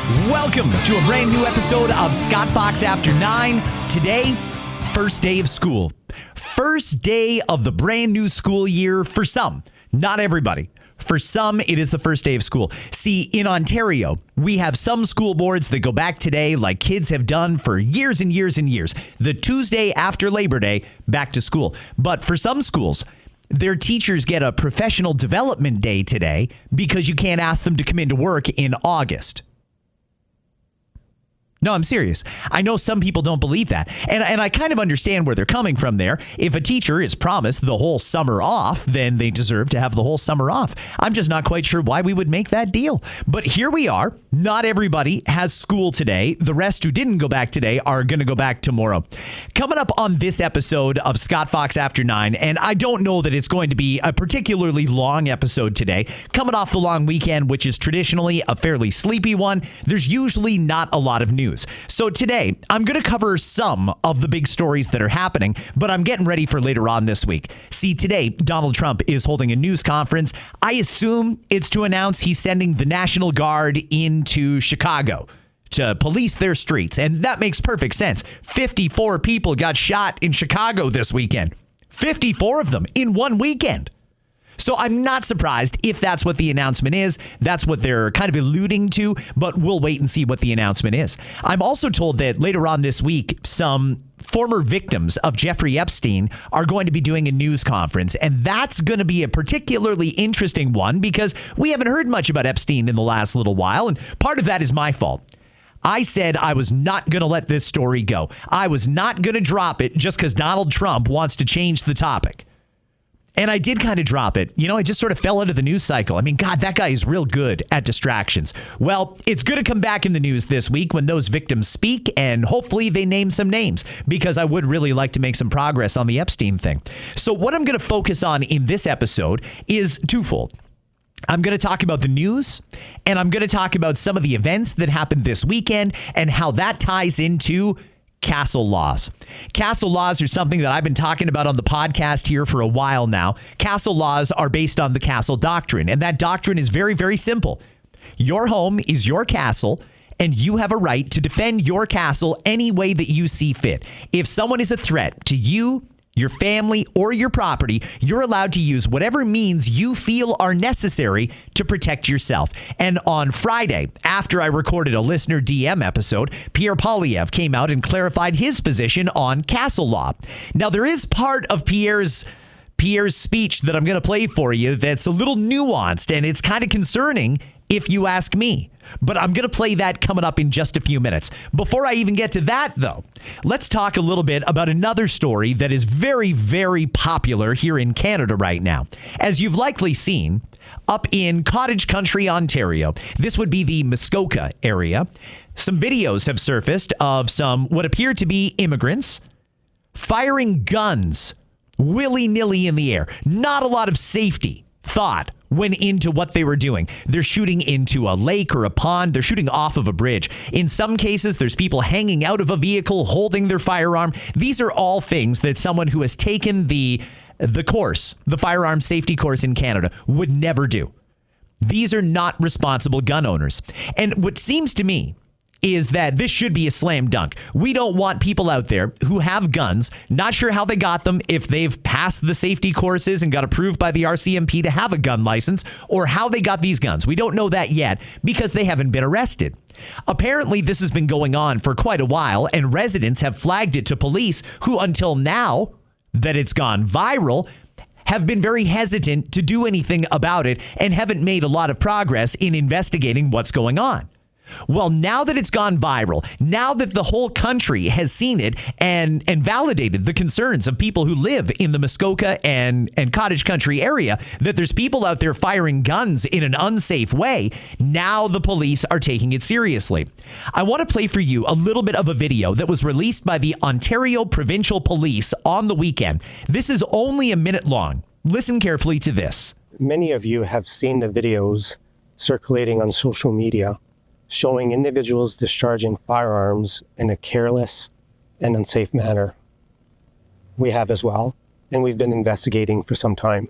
Welcome to a brand new episode of Scott Fox After 9. Today, first day of school. First day of the brand new school year for some, not everybody. For some, it is the first day of school. See, in Ontario, we have some school boards that go back today like kids have done for years and years and years. The Tuesday after Labor Day, back to school. But for some schools, their teachers get a professional development day today because you can't ask them to come into work in August. No, I'm serious. I know some people don't believe that. And I kind of understand where they're coming from there. If a teacher is promised the whole summer off, then they deserve to have the whole summer off. I'm just not quite sure why we would make that deal. But here we are. Not everybody has school today. The rest who didn't go back today are going to go back tomorrow. Coming up on this episode of Scott Fox After 9, and I don't know that it's going to be a particularly long episode today. Coming off the long weekend, which is traditionally a fairly sleepy one, there's usually not a lot of news. So today, I'm going to cover some of the big stories that are happening, but I'm getting ready for later on this week. See, today, Donald Trump is holding a news conference. I assume it's to announce he's sending the National Guard into Chicago to police their streets, and that makes perfect sense. 54 people got shot in Chicago this weekend. 54 of them in one weekend. So I'm not surprised if that's what the announcement is. That's what they're kind of alluding to, but we'll wait and see what the announcement is. I'm also told that later on this week, some former victims of Jeffrey Epstein are going to be doing a news conference, and that's going to be a particularly interesting one because we haven't heard much about Epstein in the last little while, and part of that is my fault. I said I was not going to let this story go. I was not going to drop it just because Donald Trump wants to change the topic. And I did kind of drop it. You know, I just sort of fell into the news cycle. I mean, God, that guy is real good at distractions. Well, it's going to come back in the news this week when those victims speak, and hopefully they name some names because I would really like to make some progress on the Epstein thing. So what I'm going to focus on in this episode is twofold. I'm going to talk about the news, and I'm going to talk about some of the events that happened this weekend and how that ties into castle laws. Castle laws are something that I've been talking about on the podcast here for a while now. Castle laws are based on the castle doctrine, and that doctrine is very, very simple. Your home is your castle, and you have a right to defend your castle any way that you see fit. If someone is a threat to you, your family, or your property, you're allowed to use whatever means you feel are necessary to protect yourself. And on Friday, after I recorded a listener DM episode, Pierre Poilievre came out and clarified his position on castle law. Now, there is part of Pierre's speech that I'm going to play for you that's a little nuanced, and it's kind of concerning if you ask me. But I'm going to play that coming up in just a few minutes. Before I even get to that, though, let's talk a little bit about another story that is very, very popular here in Canada right now. As you've likely seen, up in Cottage Country, Ontario, this would be the Muskoka area, some videos have surfaced of some what appear to be immigrants firing guns willy-nilly in the air. Not a lot of safety thought went into what they were doing. They're shooting into a lake or a pond. They're shooting off of a bridge. In some cases, there's people hanging out of a vehicle holding their firearm. These are all things that someone who has taken the course, the firearm safety course in Canada, would never do. These are not responsible gun owners. And what seems to me is that this should be a slam dunk. We don't want people out there who have guns, not sure how they got them, if they've passed the safety courses and got approved by the RCMP to have a gun license, or how they got these guns. We don't know that yet because they haven't been arrested. Apparently, this has been going on for quite a while, and residents have flagged it to police who, until now that it's gone viral, have been very hesitant to do anything about it and haven't made a lot of progress in investigating what's going on. Well, now that it's gone viral, now that the whole country has seen it and validated the concerns of people who live in the Muskoka and Cottage Country area, that there's people out there firing guns in an unsafe way, now the police are taking it seriously. I want to play for you a little bit of a video that was released by the Ontario Provincial Police on the weekend. This is only a minute long. Listen carefully to this. Many of you have seen the videos circulating on social media showing individuals discharging firearms in a careless and unsafe manner. We have as well, and we've been investigating for some time.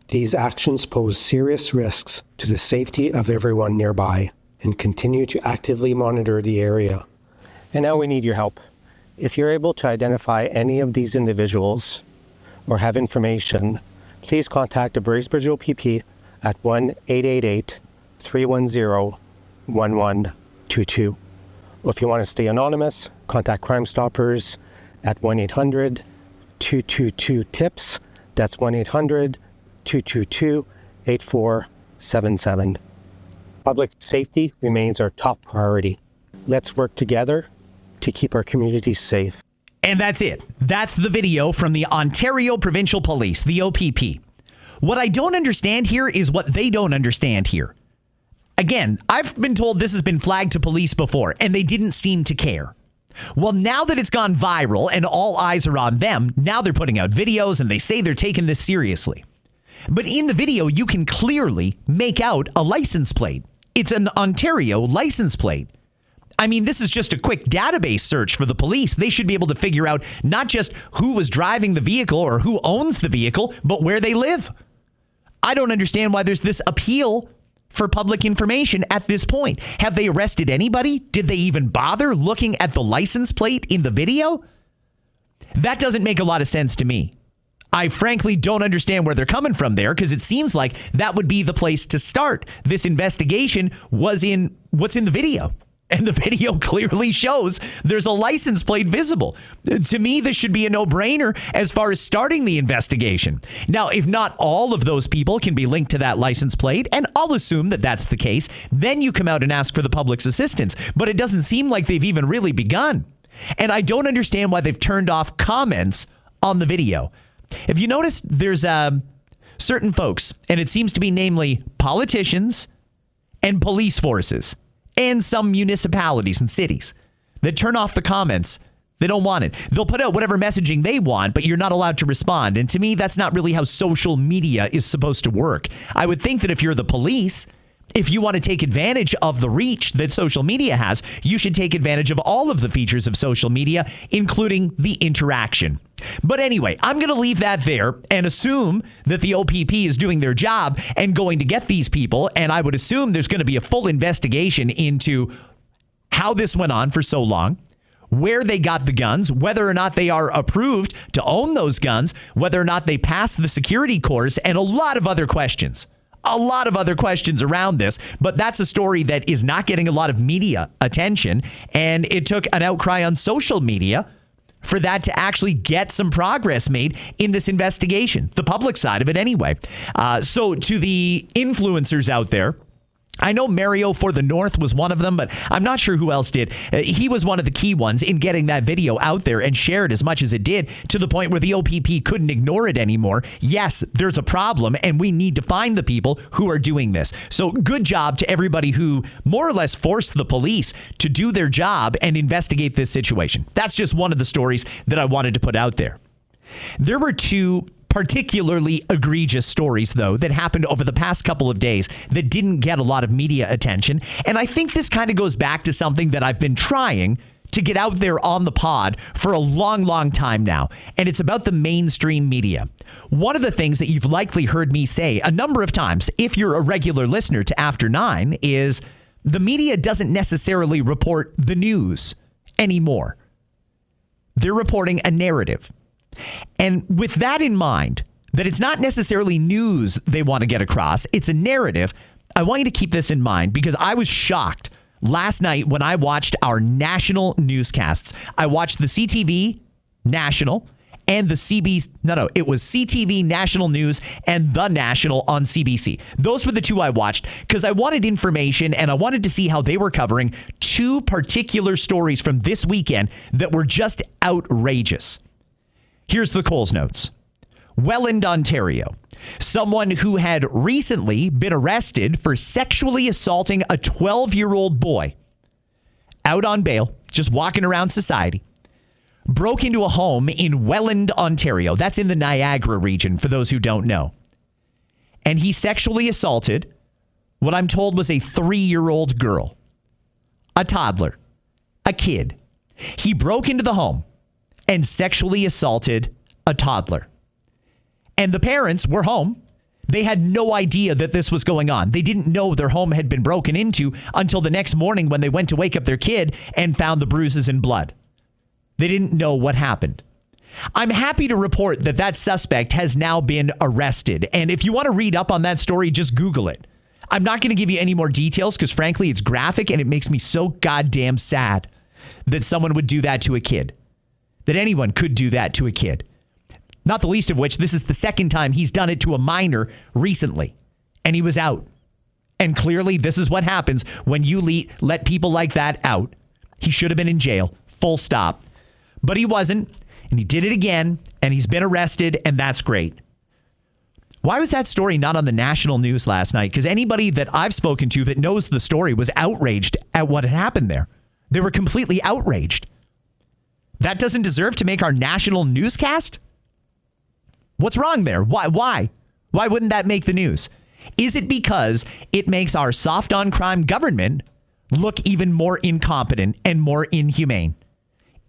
These actions pose serious risks to the safety of everyone nearby. and continue to actively monitor the area. And now we need your help. If you're able to identify any of these individuals or have information, please contact the Bracebridge OPP at 1-888-310-1122. Or if you want to stay anonymous, contact Crime Stoppers at 1-800-222-TIPS. That's 1-800-222-8477. Public safety remains our top priority. Let's work together to keep our communities safe. And that's it. That's the video from the Ontario Provincial Police, the OPP. What I don't understand here is what they don't understand here. Again, I've been told this has been flagged to police before, and they didn't seem to care. Well, now that it's gone viral and all eyes are on them, now they're putting out videos and they say they're taking this seriously. But in the video, you can clearly make out a license plate. It's an Ontario license plate. I mean, this is just a quick database search for the police. They should be able to figure out not just who was driving the vehicle or who owns the vehicle, but where they live. I don't understand why there's this appeal for public information at this point. Have they arrested anybody? Did they even bother looking at the license plate in the video? That doesn't make a lot of sense to me. I frankly don't understand where they're coming from there, because it seems like that would be the place to start. This investigation was in what's in the video. And the video clearly shows there's a license plate visible. To me, this should be a no-brainer as far as starting the investigation. Now, if not all of those people can be linked to that license plate, and I'll assume that that's the case, then you come out and ask for the public's assistance. But it doesn't seem like they've even really begun. And I don't understand why they've turned off comments on the video. If you notice, there's certain folks, and it seems to be namely politicians and police forces, and some municipalities and cities that turn off the comments. They don't want it. They'll put out whatever messaging they want, but you're not allowed to respond. And to me, that's not really how social media is supposed to work. I would think that if you're the police, if you want to take advantage of the reach that social media has, you should take advantage of all of the features of social media, including the interaction. But anyway, I'm going to leave that there and assume that the OPP is doing their job and going to get these people. And I would assume there's going to be a full investigation into how this went on for so long, where they got the guns, whether or not they are approved to own those guns, whether or not they passed the security course, and a lot of other questions. A lot of other questions around this, but that's a story that is not getting a lot of media attention, and it took an outcry on social media for that to actually get some progress made in this investigation, the public side of it anyway. So to the influencers out there, I know Mario for the North was one of them, but I'm not sure who else did. He was one of the key ones in getting that video out there and shared as much as it did, to the point where the OPP couldn't ignore it anymore. Yes, there's a problem, and we need to find the people who are doing this. So good job to everybody who more or less forced the police to do their job and investigate this situation. That's just one of the stories that I wanted to put out there. There were two particularly egregious stories, though, that happened over the past couple of days that didn't get a lot of media attention. And I think this kind of goes back to something that I've been trying to get out there on the pod for a long, long time now. And it's about the mainstream media. One of the things that you've likely heard me say a number of times, if you're a regular listener to After 9, is the media doesn't necessarily report the news anymore. They're reporting a narrative. And with that in mind, that it's not necessarily news they want to get across, it's a narrative, I want you to keep this in mind, because I was shocked last night when I watched our national newscasts. I watched the CTV National and the it was CTV National News and The National on CBC. Those were the two I watched because I wanted information and I wanted to see how they were covering two particular stories from this weekend that were just outrageous. Here's the Coles notes. Welland, Ontario. Someone who had recently been arrested for sexually assaulting a 12-year-old boy out on bail, just walking around society, broke into a home in Welland, Ontario. That's in the Niagara region, for those who don't know. And he sexually assaulted what I'm told was a 3-year-old girl, a toddler, a kid. He broke into the home and sexually assaulted a toddler. And the parents were home They had no idea that this was going on. They didn't know their home had been broken into until the next morning when they went to wake up their kid and found the bruises and blood. They didn't know what happened. I'm happy to report that that suspect has now been arrested. And if you want to read up on that story, just Google it. I'm not going to give you any more details because, frankly, it's graphic and it makes me so goddamn sad that someone would do that to a kid, that anyone could do that to a kid. Not the least of which, this is the second time he's done it to a minor recently, and he was out. And clearly, this is what happens when you let people like that out. He should have been in jail, full stop. But he wasn't, and he did it again, and he's been arrested, and that's great. Why was that story not on the national news last night? Because anybody that I've spoken to that knows the story was outraged at what had happened there. They were completely outraged. That doesn't deserve to make our national newscast? What's wrong there? Why? Why wouldn't that make the news? Is it because it makes our soft on crime government look even more incompetent and more inhumane?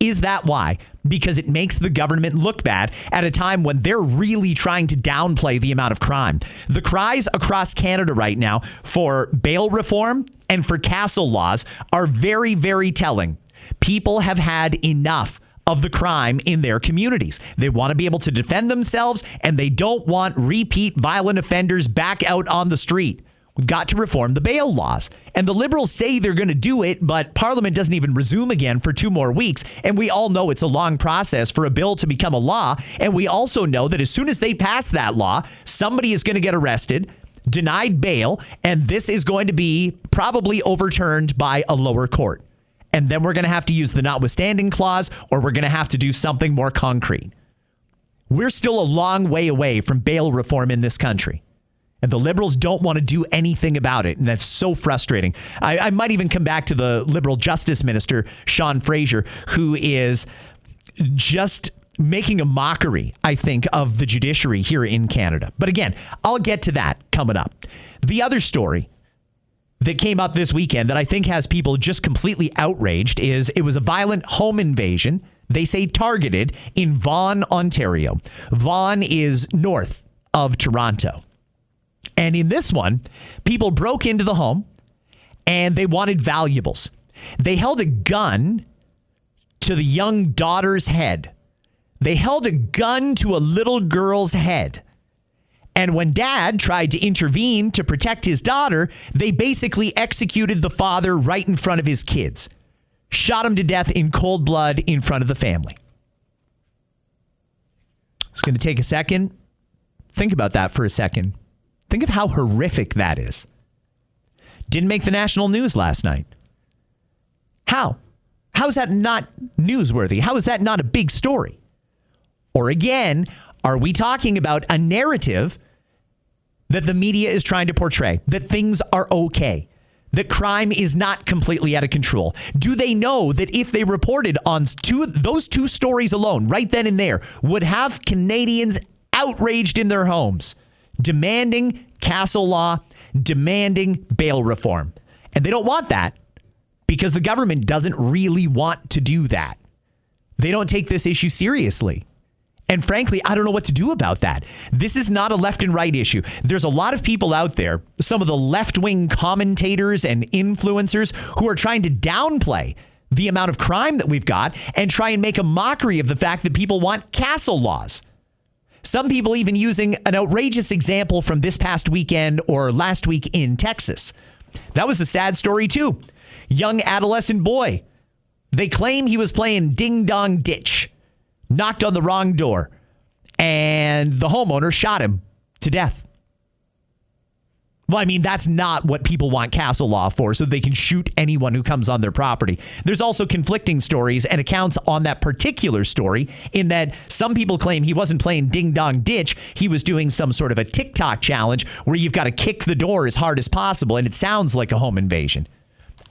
Is that why? Because it makes the government look bad at a time when they're really trying to downplay the amount of crime. The cries across Canada right now for bail reform and for castle laws are very, very telling. People have had enough of the crime in their communities. They want to be able to defend themselves, and they don't want repeat violent offenders back out on the street. We've got to reform the bail laws. And the Liberals say they're going to do it, but Parliament doesn't even resume again for 2 more weeks. And we all know it's a long process for a bill to become a law. And we also know that as soon as they pass that law, somebody is going to get arrested, denied bail, and this is going to be probably overturned by a lower court. And then we're going to have to use the notwithstanding clause, or we're going to have to do something more concrete. We're still a long way away from bail reform in this country. And the Liberals don't want to do anything about it. And that's so frustrating. I might even come back to the Liberal Justice Minister, Sean Fraser, who is just making a mockery, I think, of the judiciary here in Canada. But again, I'll get to that coming up. The other story that came up this weekend that I think has people just completely outraged is it was a violent home invasion, they say targeted, in Vaughan, Ontario. Vaughan is north of Toronto. And in this one, people broke into the home and they wanted valuables. They held a gun to the young daughter's head. They held a gun to a little girl's head. And when dad tried to intervene to protect his daughter, they basically executed the father right in front of his kids. Shot him to death in cold blood in front of the family. It's going to take a second. Think about that for a second. Think of how horrific that is. Didn't make the national news last night. How? How is that not newsworthy? How is that not a big story? Or again, are we talking about a narrative that the media is trying to portray, that things are okay, that crime is not completely out of control? Do they know that if they reported on those two stories alone, right then and there, would have Canadians outraged in their homes, demanding castle law, demanding bail reform? And they don't want that because the government doesn't really want to do that. They don't take this issue seriously. And frankly, I don't know what to do about that. This is not a left and right issue. There's a lot of people out there, some of the left-wing commentators and influencers who are trying to downplay the amount of crime that we've got and try and make a mockery of the fact that people want castle laws. Some people even using an outrageous example from this past weekend or last week in Texas. That was a sad story too. Young adolescent boy. They claim he was playing ding dong ditch. Knocked on the wrong door, and the homeowner shot him to death. Well, I mean, that's not what people want castle law for, so they can shoot anyone who comes on their property. There's also conflicting stories and accounts on that particular story in that some people claim he wasn't playing ding dong ditch. He was doing some sort of a TikTok challenge where you've got to kick the door as hard as possible, and it sounds like a home invasion.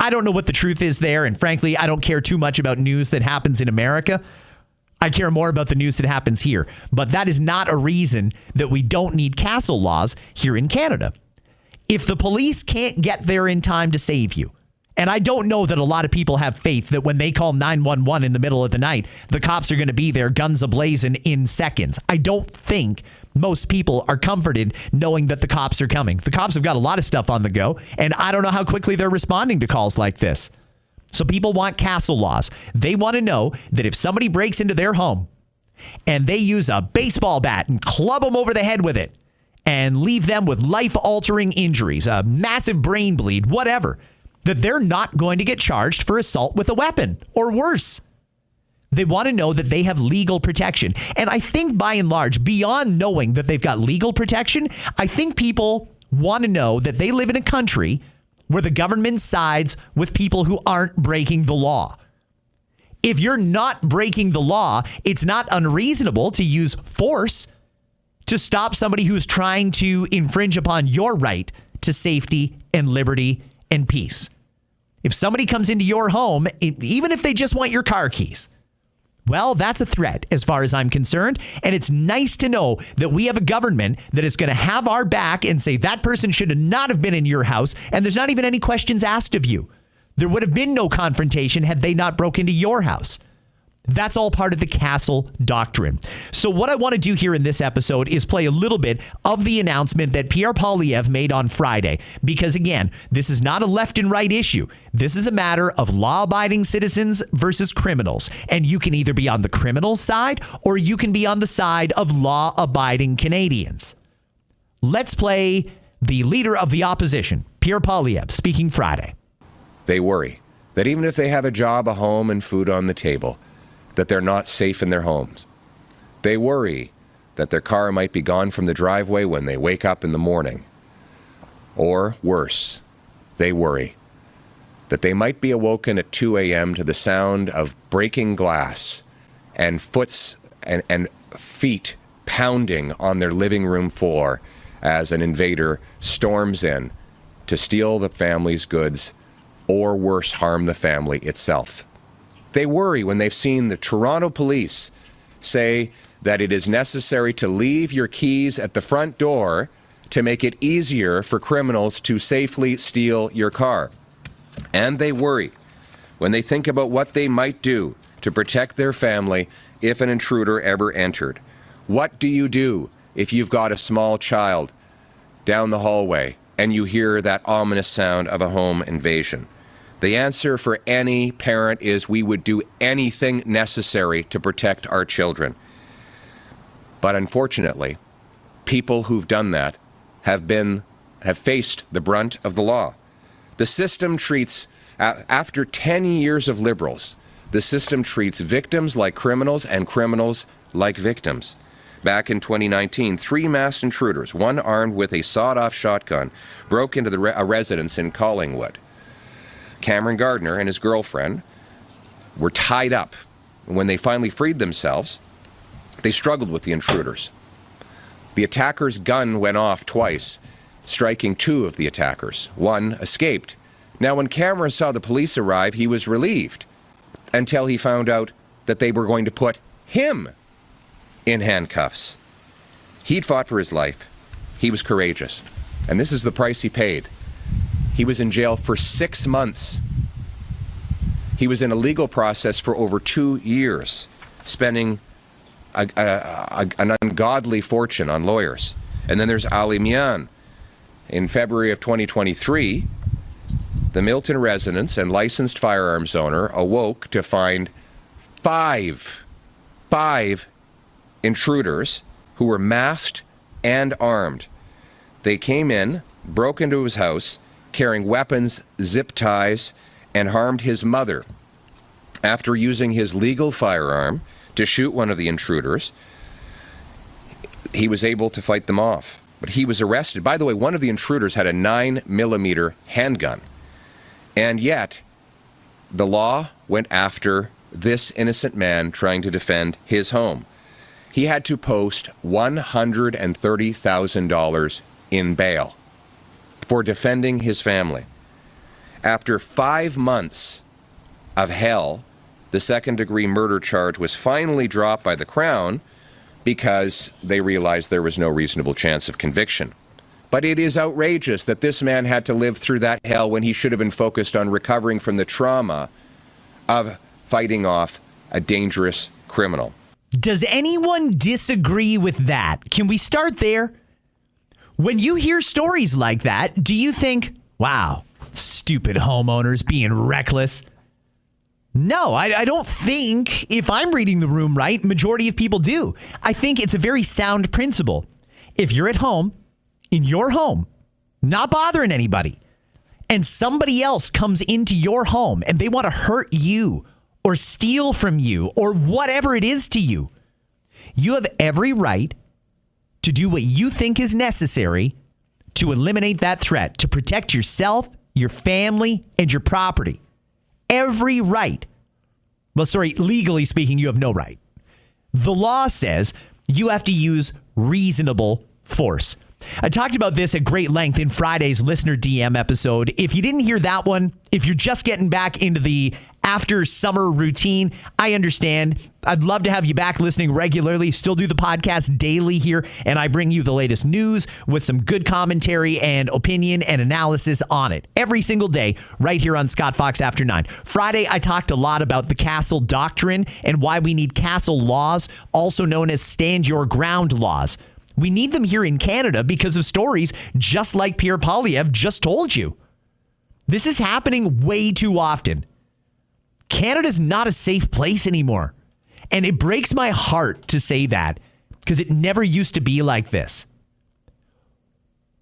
I don't know what the truth is there, and frankly, I don't care too much about news that happens in America. I care more about the news that happens here. But that is not a reason that we don't need castle laws here in Canada. If the police can't get there in time to save you, and I don't know that a lot of people have faith that when they call 911 in the middle of the night, the cops are going to be there guns a-blazing in seconds. I don't think most people are comforted knowing that the cops are coming. The cops have got a lot of stuff on the go, and I don't know how quickly they're responding to calls like this. So people want castle laws. They want to know that if somebody breaks into their home and they use a baseball bat and club them over the head with it and leave them with life-altering injuries, a massive brain bleed, whatever, that they're not going to get charged for assault with a weapon or worse. They want to know that they have legal protection. And I think by and large, beyond knowing that they've got legal protection, I think people want to know that they live in a country where the government sides with people who aren't breaking the law. If you're not breaking the law, it's not unreasonable to use force to stop somebody who's trying to infringe upon your right to safety and liberty and peace. If somebody comes into your home, even if they just want your car keys, well, that's a threat as far as I'm concerned. And it's nice to know that we have a government that is going to have our back and say that person should not have been in your house. And there's not even any questions asked of you. There would have been no confrontation had they not broke into your house. That's all part of the castle doctrine. So what I want to do here in this episode is play a little bit of the announcement that Pierre Poilievre made on Friday. Because again, this is not a left and right issue. This is a matter of law-abiding citizens versus criminals. And you can either be on the criminal side or you can be on the side of law-abiding Canadians. Let's play the leader of the opposition, Pierre Poilievre, speaking Friday. They worry that even if they have a job, a home, and food on the table, that they're not safe in their homes. They worry that their car might be gone from the driveway when they wake up in the morning. Or worse, they worry that they might be awoken at 2 a.m. to the sound of breaking glass and feet pounding on their living room floor as an invader storms in to steal the family's goods or worse, harm the family itself. They worry when they've seen the Toronto police say that it is necessary to leave your keys at the front door to make it easier for criminals to safely steal your car. And they worry when they think about what they might do to protect their family if an intruder ever entered. What do you do if you've got a small child down the hallway and you hear that ominous sound of a home invasion? The answer for any parent is we would do anything necessary to protect our children. But unfortunately, people who've done that have faced the brunt of the law. The system treats, after 10 years of Liberals, the system treats victims like criminals and criminals like victims. Back in 2019, 3 masked intruders, one armed with a sawed-off shotgun, broke into a residence in Collingwood. Cameron Gardner and his girlfriend were tied up. When they finally freed themselves, they struggled with the intruders. The attacker's gun went off twice, striking 2 of the attackers. One escaped. Now, when Cameron saw the police arrive, he was relieved until he found out that they were going to put him in handcuffs. He'd fought for his life. He was courageous. And this is the price he paid. He was in jail for 6 months. He was in a legal process for over 2 years, spending an ungodly fortune on lawyers. And then there's Ali Mian. In February of 2023, the Milton residence and licensed firearms owner awoke to find five intruders who were masked and armed. They came in, broke into his house, carrying weapons, zip ties, and harmed his mother. After using his legal firearm to shoot one of the intruders, he was able to fight them off. But he was arrested. By the way, one of the intruders had a 9mm handgun. And yet, the law went after this innocent man trying to defend his home. He had to post $130,000 in bail for defending his family. After 5 months of hell, the second-degree murder charge was finally dropped by the Crown because they realized there was no reasonable chance of conviction. But it is outrageous that this man had to live through that hell when he should have been focused on recovering from the trauma of fighting off a dangerous criminal. Does anyone disagree with that? Can we start there? When you hear stories like that, do you think, wow, stupid homeowners being reckless? No, I don't think, if I'm reading the room right, majority of people do. I think it's a very sound principle. If you're at home, in your home, not bothering anybody, and somebody else comes into your home and they want to hurt you or steal from you or whatever it is to you, you have every right to do what you think is necessary to eliminate that threat, to protect yourself, your family, and your property. Every right. Well, sorry, legally speaking, you have no right. The law says you have to use reasonable force. I talked about this at great length in Friday's listener DM episode. If you didn't hear that one, if you're just getting back into the after summer routine, I understand. I'd love to have you back listening regularly. Still do the podcast daily here, and I bring you the latest news with some good commentary and opinion and analysis on it every single day right here on Scott Fox After 9. Friday, I talked a lot about the Castle Doctrine and why we need Castle laws, also known as Stand Your Ground laws. We need them here in Canada because of stories just like Pierre Poilievre just told you. This is happening way too often. Canada's not a safe place anymore. And it breaks my heart to say that because it never used to be like this.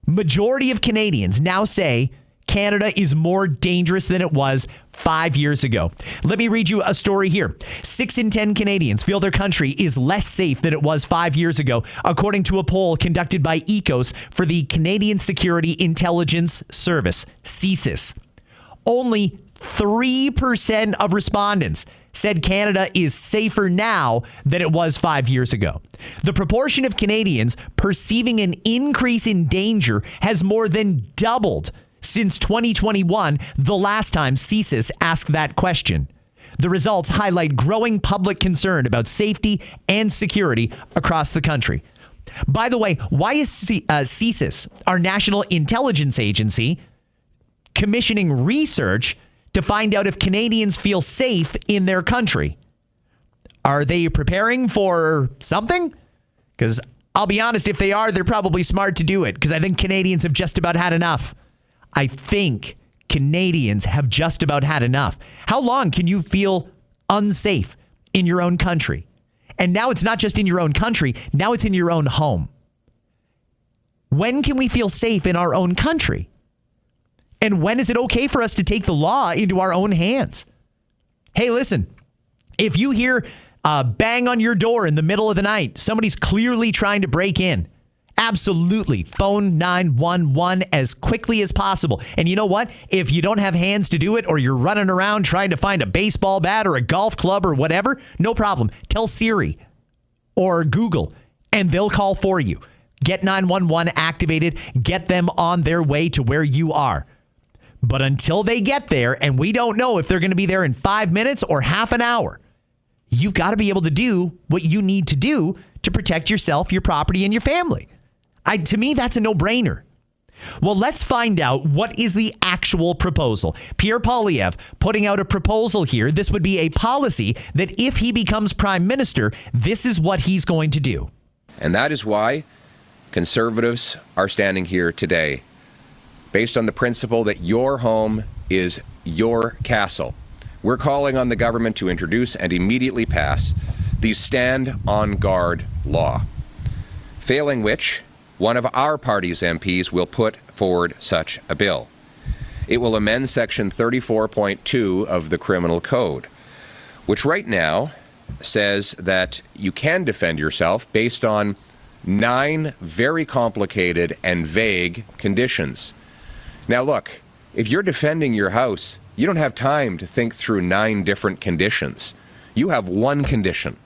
Majority of Canadians now say Canada is more dangerous than it was 5 years ago. Let me read you a story here. 6 in 10 Canadians feel their country is less safe than it was 5 years ago, according to a poll conducted by ECOS for the Canadian Security Intelligence Service, CSIS. Only 3% of respondents said Canada is safer now than it was 5 years ago. The proportion of Canadians perceiving an increase in danger has more than doubled since 2021, the last time CSIS asked that question. The results highlight growing public concern about safety and security across the country. By the way, why is CSIS, our national intelligence agency, commissioning research to find out if Canadians feel safe in their country? Are they preparing for something? Because I'll be honest, if they are, they're probably smart to do it, because I think Canadians have just about had enough. I think Canadians have just about had enough. How long can you feel unsafe in your own country? And now it's not just in your own country, now it's in your own home. When can we feel safe in our own country? And when is it okay for us to take the law into our own hands? Hey, listen, if you hear a bang on your door in the middle of the night, somebody's clearly trying to break in, absolutely phone 911 as quickly as possible. And you know what? If you don't have hands to do it, or you're running around trying to find a baseball bat or a golf club or whatever, no problem. Tell Siri or Google and they'll call for you. Get 911 activated. Get them on their way to where you are. But until they get there, and we don't know if they're going to be there in 5 minutes or half an hour, you've got to be able to do what you need to do to protect yourself, your property, and your family. To me, that's a no-brainer. Well, let's find out what is the actual proposal. Pierre Poilievre putting out a proposal here. This would be a policy that if he becomes prime minister, this is what he's going to do. And that is why Conservatives are standing here today, based on the principle that your home is your castle. We're calling on the government to introduce and immediately pass the Stand on Guard law, failing which one of our party's MPs will put forward such a bill. It will amend Section 34.2 of the Criminal Code, which right now says that you can defend yourself based on 9 very complicated and vague conditions. Now look, if you're defending your house, you don't have time to think through 9 different conditions. You have one condition: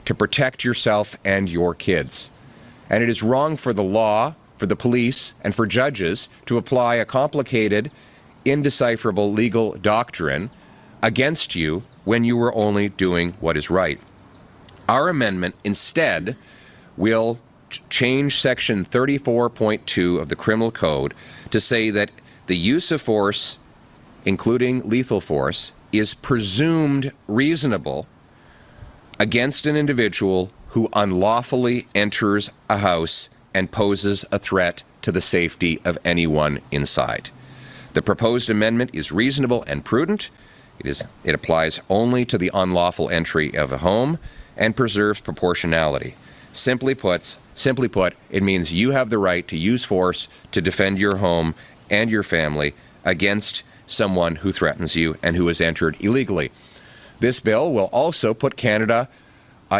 to protect yourself and your kids. And it is wrong for the law, for the police, and for judges to apply a complicated, indecipherable legal doctrine against you when you were only doing what is right. Our amendment instead will change Section 34.2 of the Criminal Code to say that the use of force, including lethal force, is presumed reasonable against an individual who unlawfully enters a house and poses a threat to the safety of anyone inside. The proposed amendment is reasonable and prudent. It applies only to the unlawful entry of a home and preserves proportionality. Simply put, it means you have the right to use force to defend your home and your family against someone who threatens you and who has entered illegally. This bill will also put Canada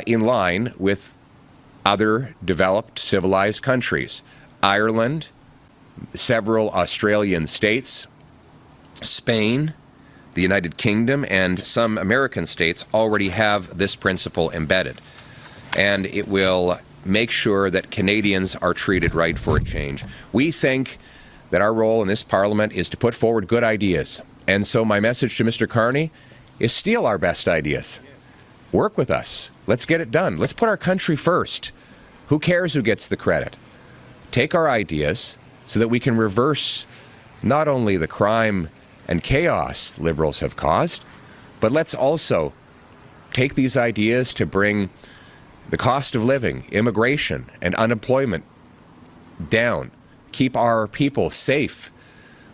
in line with other developed civilized countries. Ireland, several Australian states, Spain, the United Kingdom, and some American states already have this principle embedded. And it will make sure that Canadians are treated right for a change. We think that our role in this Parliament is to put forward good ideas. And so my message to Mr. Carney is steal our best ideas. Work with us. Let's get it done. Let's put our country first. Who cares who gets the credit? Take our ideas so that we can reverse not only the crime and chaos Liberals have caused, but let's also take these ideas to bring the cost of living, immigration, and unemployment down. Keep our people safe.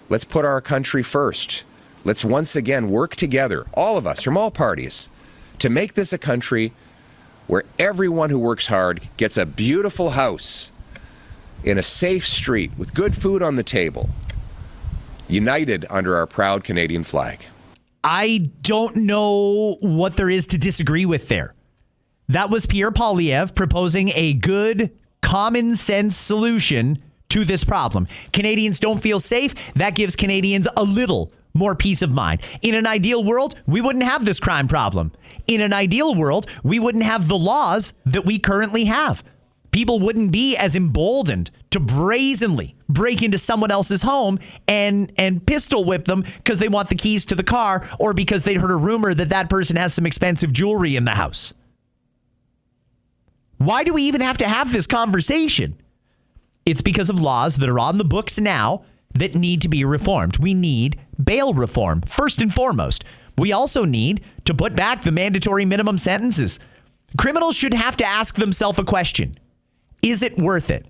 Let's put our country first. Let's once again work together, all of us from all parties, to make this a country where everyone who works hard gets a beautiful house in a safe street with good food on the table, united under our proud Canadian flag. I don't know what there is to disagree with there. That was Pierre Poilievre proposing a good, common sense solution to this problem. Canadians don't feel safe. That gives Canadians a little more peace of mind. In an ideal world, we wouldn't have this crime problem. In an ideal world, we wouldn't have the laws that we currently have. People wouldn't be as emboldened to brazenly break into someone else's home and pistol whip them because they want the keys to the car or because they heard a rumor that that person has some expensive jewelry in the house. Why do we even have to have this conversation? It's because of laws that are on the books now that need to be reformed. We need bail reform, first and foremost. We also need to put back the mandatory minimum sentences. Criminals should have to ask themselves a question. Is it worth it?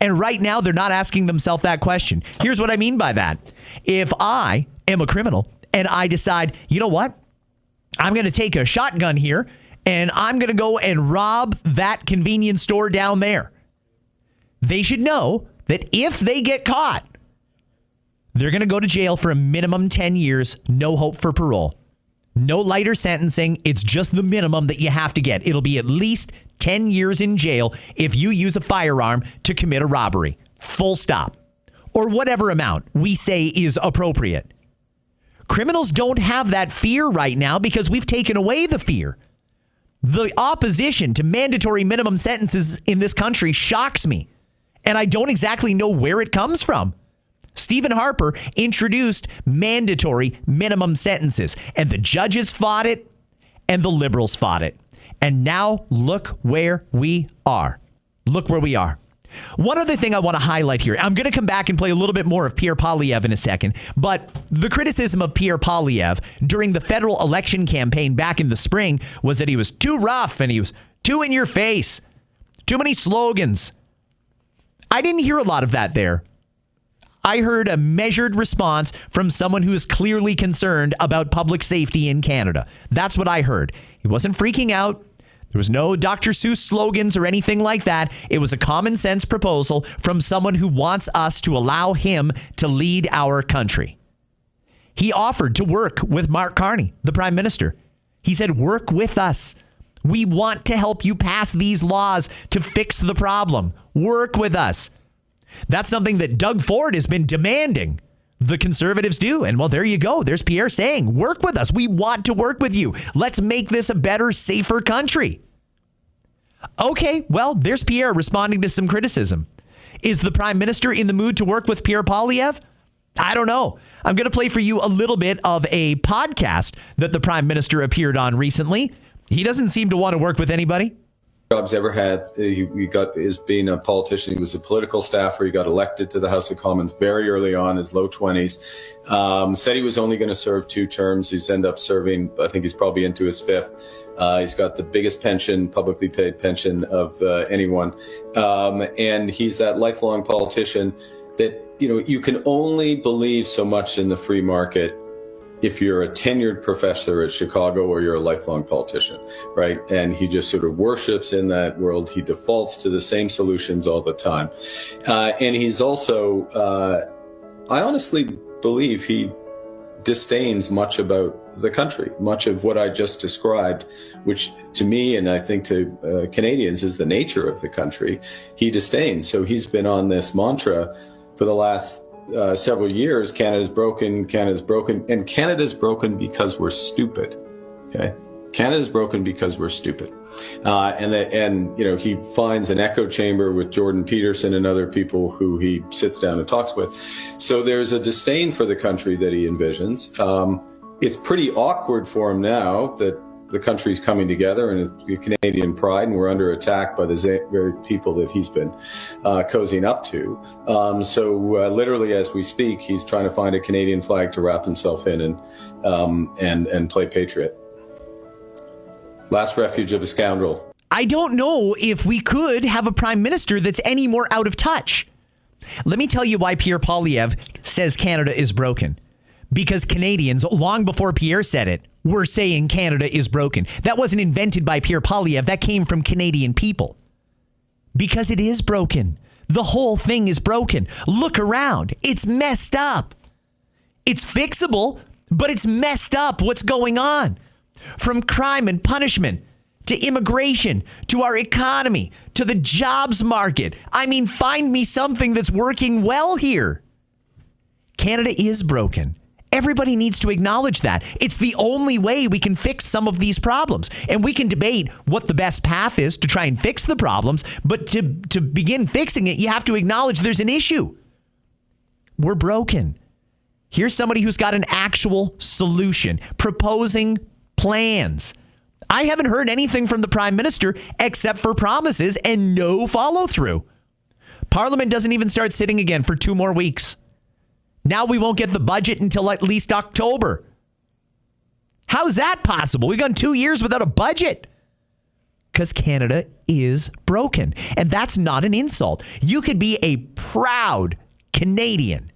And right now, they're not asking themselves that question. Here's what I mean by that. If I am a criminal and I decide, you know what? I'm going to take a shotgun here and I'm going to go and rob that convenience store down there. They should know that if they get caught, they're going to go to jail for a minimum 10 years, no hope for parole. No lighter sentencing. It's just the minimum that you have to get. It'll be at least 10 years in jail if you use a firearm to commit a robbery. Full stop. Or whatever amount we say is appropriate. Criminals don't have that fear right now because we've taken away the fear. The opposition to mandatory minimum sentences in this country shocks me. And I don't exactly know where it comes from. Stephen Harper introduced mandatory minimum sentences, and the judges fought it, and the Liberals fought it. And now look where we are. Look where we are. One other thing I want to highlight here. I'm going to come back and play a little bit more of Pierre Poilievre in a second, but the criticism of Pierre Poilievre during the federal election campaign back in the spring was that he was too rough and he was too in your face, too many slogans. I didn't hear a lot of that there. I heard a measured response from someone who is clearly concerned about public safety in Canada. That's what I heard. He wasn't freaking out. There was no Dr. Seuss slogans or anything like that. It was a common sense proposal from someone who wants us to allow him to lead our country. He offered to work with Mark Carney, the Prime Minister. He said, work with us. We want to help you pass these laws to fix the problem. Work with us. That's something that Doug Ford has been demanding the Conservatives do. And well, there you go. There's Pierre saying, work with us. We want to work with you. Let's make this a better, safer country. Okay, well, there's Pierre responding to some criticism. Is the Prime Minister in the mood to work with Pierre Poilievre? I don't know. I'm going to play for you a little bit of a podcast that the Prime Minister appeared on recently. He doesn't seem to want to work with anybody. Jobs ever had. He got is being a politician. He was a political staffer. He got elected to the House of Commons very early on, his low 20s. Said he was only going to serve 2 terms. He's ended up serving, I think he's probably into his 5th. He's got the biggest pension, publicly paid pension of anyone. And he's that lifelong politician that, you can only believe so much in the free market if you're a tenured professor at Chicago or you're a lifelong politician, right? And he just sort of worships in that world. He defaults to the same solutions all the time. And he's also, I honestly believe he disdains much about the country, much of what I just described, which to me, and I think to Canadians, is the nature of the country, he disdains. So he's been on this mantra for the last several years: Canada's broken, and Canada's broken because we're stupid. Okay, Canada's broken because we're stupid, and he finds an echo chamber with Jordan Peterson and other people who he sits down and talks with. So there's a disdain for the country that he envisions. It's pretty awkward for him now that the country's coming together and it's Canadian pride, and we're under attack by the very people that he's been cozying up to. So literally, as we speak, he's trying to find a Canadian flag to wrap himself in and play patriot. Last refuge of a scoundrel. I don't know if we could have a prime minister that's any more out of touch. Let me tell you why Pierre Poilievre says Canada is broken. Because Canadians, long before Pierre said it, were saying Canada is broken. That wasn't invented by Pierre Poilievre. That came from Canadian people. Because it is broken. The whole thing is broken. Look around. It's messed up. It's fixable, but it's messed up. What's going on? From crime and punishment to immigration to our economy to the jobs market. I mean, find me something that's working well here. Canada is broken. Everybody needs to acknowledge that. It's the only way we can fix some of these problems. And we can debate what the best path is to try and fix the problems. But to begin fixing it, you have to acknowledge there's an issue. We're broken. Here's somebody who's got an actual solution, proposing plans. I haven't heard anything from the Prime Minister except for promises and no follow through. Parliament doesn't even start sitting again for 2 more weeks. Now we won't get the budget until at least October. How's that possible? We've gone 2 years without a budget. Because Canada is broken. And that's not an insult. You could be a proud Canadian.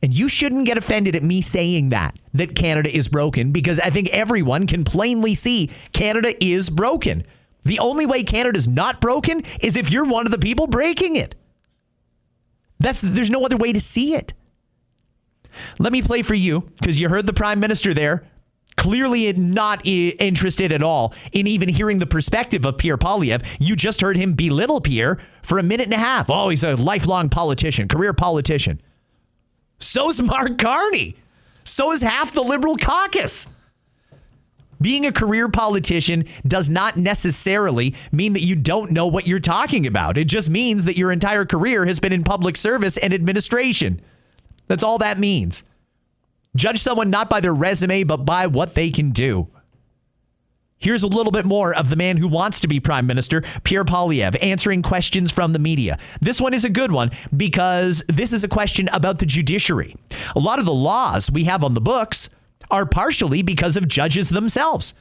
And you shouldn't get offended at me saying that Canada is broken, because I think everyone can plainly see Canada is broken. The only way Canada's not broken is if you're one of the people breaking it. There's no other way to see it. Let me play for you, because you heard the Prime Minister there, clearly not interested at all in even hearing the perspective of Pierre Poilievre. You just heard him belittle Pierre for a minute and a half. Oh, he's a lifelong politician, career politician. So's Mark Carney. So is half the Liberal caucus. Being a career politician does not necessarily mean that you don't know what you're talking about. It just means that your entire career has been in public service and administration. That's all that means. Judge someone not by their resume, but by what they can do. Here's a little bit more of the man who wants to be Prime Minister, Pierre Poilievre, answering questions from the media. This one is a good one because this is a question about the judiciary. A lot of the laws we have on the books are partially because of judges themselves.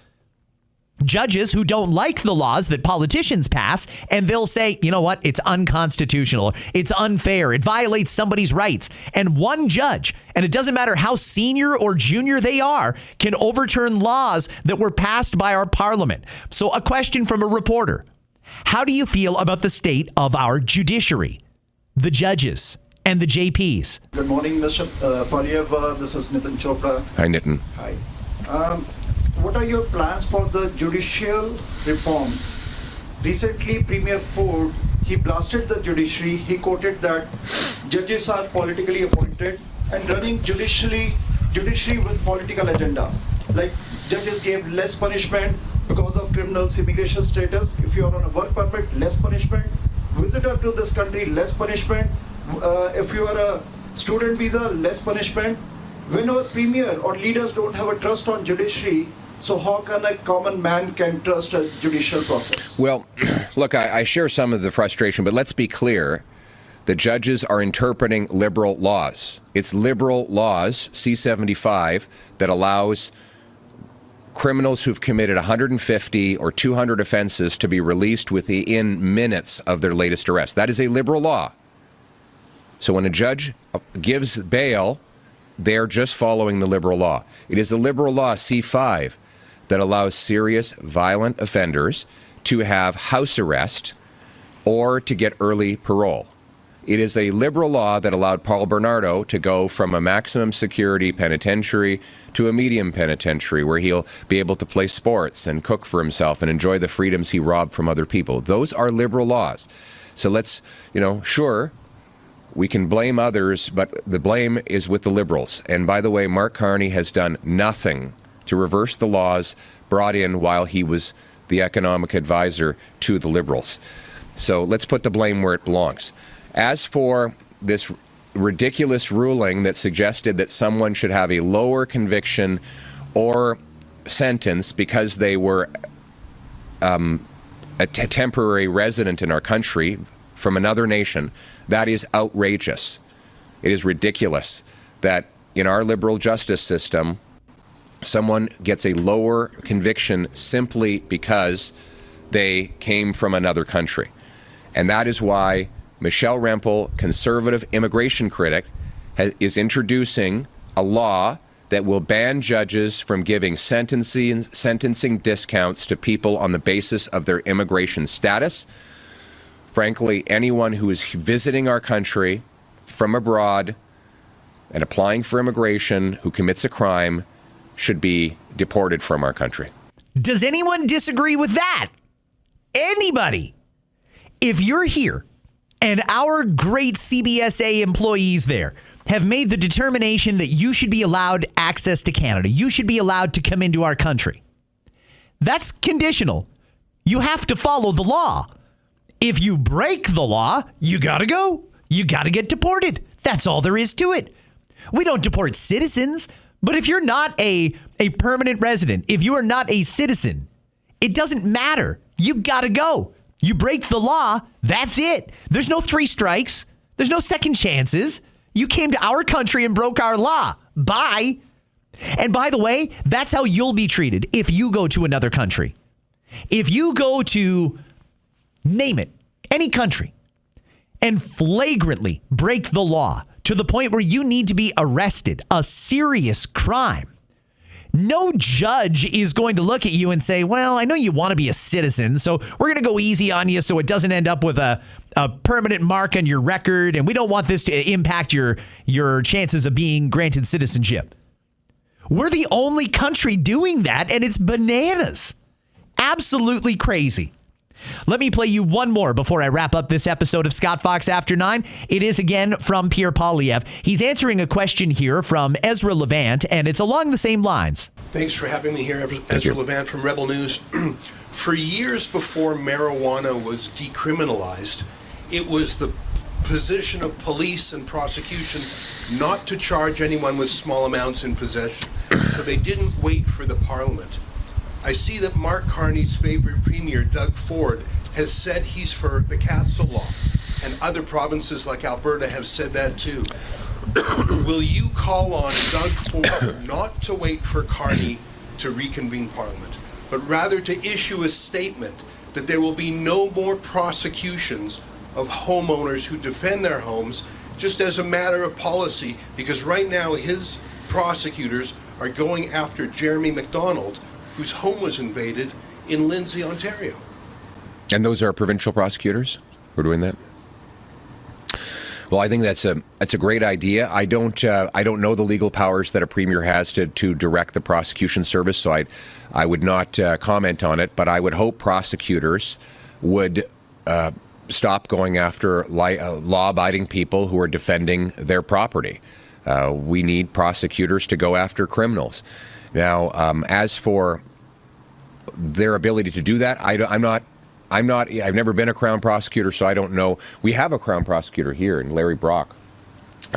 Judges who don't like the laws that politicians pass, and they'll say, you know what, it's unconstitutional, it's unfair, it violates somebody's rights. And one judge, and it doesn't matter how senior or junior they are, can overturn laws that were passed by our parliament. So a question from a reporter: how do you feel about the state of our judiciary, the judges, and the JPs? Good morning, Mr. Poilievre. This is Nitin Chopra. Hi, Nitin. Hi. What are your plans for the judicial reforms? Recently, Premier Ford, he blasted the judiciary. He quoted that judges are politically appointed and running judiciary with political agenda. Like judges gave less punishment because of criminals' immigration status. If you are on a work permit, less punishment. Visitor to this country, less punishment. If you are a student visa, less punishment. When our premier or leaders don't have a trust on judiciary, so how can a common man can trust a judicial process? Well, look, I share some of the frustration, but let's be clear. The judges are interpreting liberal laws. It's liberal laws, C-75, that allows criminals who've committed 150 or 200 offenses to be released within minutes of their latest arrest. That is a liberal law. So when a judge gives bail, they're just following the liberal law. It is the liberal law, C5, that allows serious violent offenders to have house arrest or to get early parole. It is a liberal law that allowed Paul Bernardo to go from a maximum security penitentiary to a medium penitentiary where he'll be able to play sports and cook for himself and enjoy the freedoms he robbed from other people. Those are liberal laws. So let's, sure, we can blame others, but the blame is with the Liberals. And by the way, Mark Carney has done nothing to reverse the laws brought in while he was the economic advisor to the Liberals. So let's put the blame where it belongs. As for this ridiculous ruling that suggested that someone should have a lower conviction or sentence because they were a temporary resident in our country from another nation, that is outrageous. It is ridiculous that in our liberal justice system, someone gets a lower conviction simply because they came from another country. And that is why Michelle Rempel, conservative immigration critic, is introducing a law that will ban judges from giving sentencing discounts to people on the basis of their immigration status. Frankly, anyone who is visiting our country from abroad and applying for immigration who commits a crime should be deported from our country. Does anyone disagree with that? Anybody? If you're here and our great CBSA employees there have made the determination that you should be allowed access to Canada, you should be allowed to come into our country, that's conditional. You have to follow the law. If you break the law, you gotta go. You gotta get deported. That's all there is to it. We don't deport citizens, but if you're not a permanent resident, if you are not a citizen, it doesn't matter. You gotta go. You break the law, that's it. There's no 3 strikes. There's no second chances. You came to our country and broke our law. Bye. And by the way, that's how you'll be treated if you go to another country. If you go to, name it, any country, and flagrantly break the law to the point where you need to be arrested, a serious crime, no judge is going to look at you and say, well, I know you want to be a citizen, so we're going to go easy on you so it doesn't end up with a permanent mark on your record, and we don't want this to impact your chances of being granted citizenship. We're the only country doing that, and it's bananas. Absolutely crazy. Let me play you one more before I wrap up this episode of Scott Fox After 9. It is again from Pierre Poilievre. He's answering a question here from Ezra Levant, and it's along the same lines. Thanks for having me here, Ezra Levant from Rebel News. For years before marijuana was decriminalized, it was the position of police and prosecution not to charge anyone with small amounts in possession. So they didn't wait for the Parliament. I see that Mark Carney's favorite premier, Doug Ford, has said he's for the Castle Law, and other provinces like Alberta have said that too. Will you call on Doug Ford not to wait for Carney to reconvene Parliament, but rather to issue a statement that there will be no more prosecutions of homeowners who defend their homes just as a matter of policy, because right now his prosecutors are going after Jeremy McDonald, whose home was invaded in Lindsay, Ontario. And those are provincial prosecutors who are doing that? Well, I think that's a great idea. I don't know the legal powers that a premier has to direct the prosecution service, so I would not comment on it. But I would hope prosecutors would stop going after law-abiding people who are defending their property. We need prosecutors to go after criminals. Now, as for their ability to do that, I've never been a Crown prosecutor, so I don't know. We have a Crown prosecutor here in Larry Brock,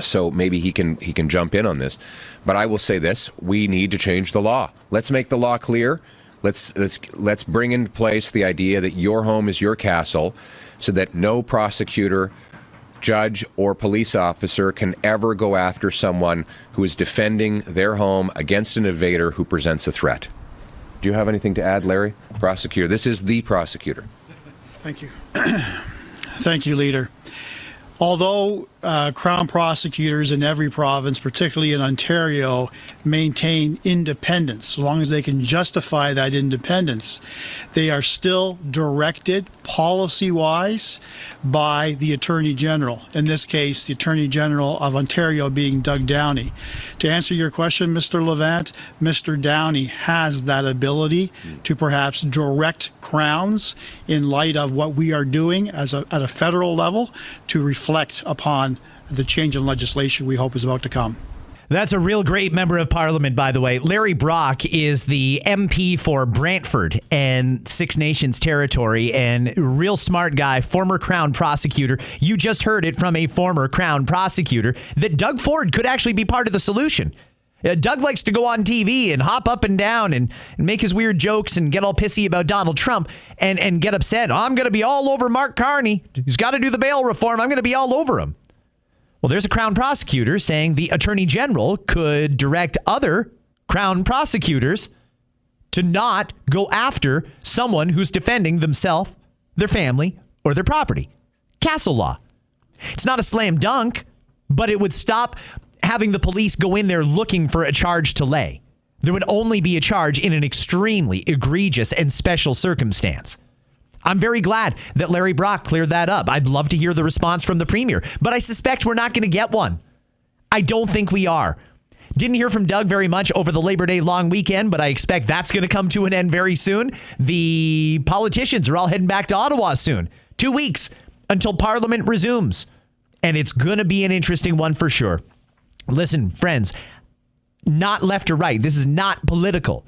so maybe he can jump in on this. But I will say this: we need to change the law. Let's make the law clear. Let's bring into place the idea that your home is your castle, so that no prosecutor, judge, or police officer can ever go after someone who is defending their home against an invader who presents a threat. Do you have anything to add, Larry? Prosecutor. This is the prosecutor. Thank you. Thank you, Leader. Although Crown prosecutors in every province, particularly in Ontario, maintain independence, so long as they can justify that independence, they are still directed policy-wise by the Attorney General. In this case, the Attorney General of Ontario being Doug Downey. To answer your question, Mr. Levant, Mr. Downey has that ability to perhaps direct Crowns in light of what we are doing at a federal level to reflect upon the change in legislation we hope is about to come. That's a real great member of Parliament, by the way. Larry Brock is the MP for Brantford and Six Nations territory, and real smart guy, former Crown prosecutor. You just heard it from a former Crown prosecutor that Doug Ford could actually be part of the solution. Doug likes to go on TV and hop up and down and make his weird jokes and get all pissy about Donald Trump and get upset. I'm going to be all over Mark Carney. He's got to do the bail reform. I'm going to be all over him. Well, there's a Crown prosecutor saying the Attorney General could direct other Crown prosecutors to not go after someone who's defending themselves, their family, or their property. Castle law. It's not a slam dunk, but it would stop having the police go in there looking for a charge to lay. There would only be a charge in an extremely egregious and special circumstance. I'm very glad that Larry Brock cleared that up. I'd love to hear the response from the Premier, but I suspect we're not going to get one. I don't think we are. Didn't hear from Doug very much over the Labor Day long weekend, but I expect that's going to come to an end very soon. The politicians are all heading back to Ottawa soon. 2 weeks until Parliament resumes, and it's going to be an interesting one for sure. Listen, friends, not left or right. This is not political,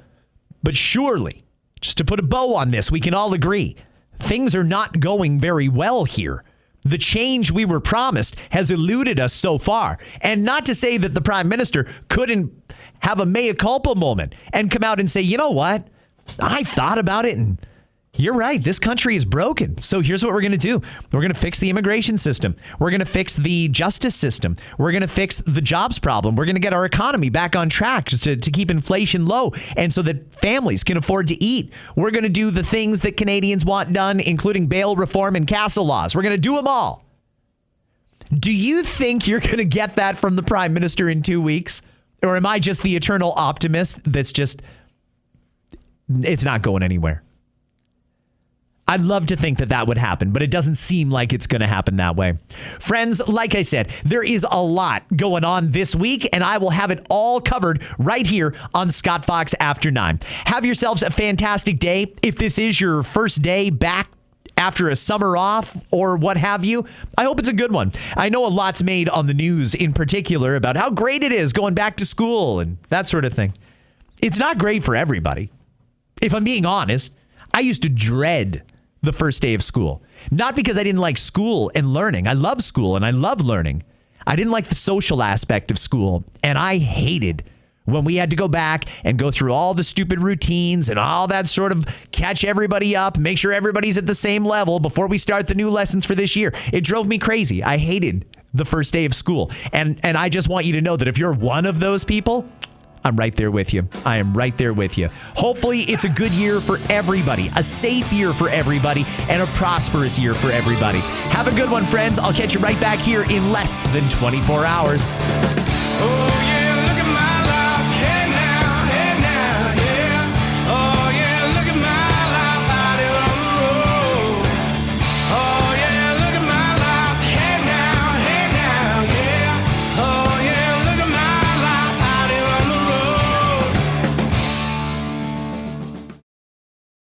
but surely, just to put a bow on this, we can all agree things are not going very well here. The change we were promised has eluded us so far. And not to say that the Prime Minister couldn't have a mea culpa moment and come out and say, you know what? I thought about it and you're right. This country is broken. So here's what we're going to do. We're going to fix the immigration system. We're going to fix the justice system. We're going to fix the jobs problem. We're going to get our economy back on track to keep inflation low and so that families can afford to eat. We're going to do the things that Canadians want done, including bail reform and castle laws. We're going to do them all. Do you think you're going to get that from the Prime Minister in 2 weeks? Or am I just the eternal optimist that's just, it's not going anywhere? I'd love to think that that would happen, but it doesn't seem like it's going to happen that way. Friends, like I said, there is a lot going on this week, and I will have it all covered right here on Scott Fox After 9. Have yourselves a fantastic day. If this is your first day back after a summer off or what have you, I hope it's a good one. I know a lot's made on the news in particular about how great it is going back to school and that sort of thing. It's not great for everybody. If I'm being honest, I used to dread the first day of school. Not because I didn't like school and learning. I love school and I love learning. I didn't like the social aspect of school. And I hated when we had to go back and go through all the stupid routines and all that sort of catch everybody up, make sure everybody's at the same level before we start the new lessons for this year. It drove me crazy. I hated the first day of school. And I just want you to know that if you're one of those people, I'm right there with you. I am right there with you. Hopefully, it's a good year for everybody, a safe year for everybody, and a prosperous year for everybody. Have a good one, friends. I'll catch you right back here in less than 24 hours.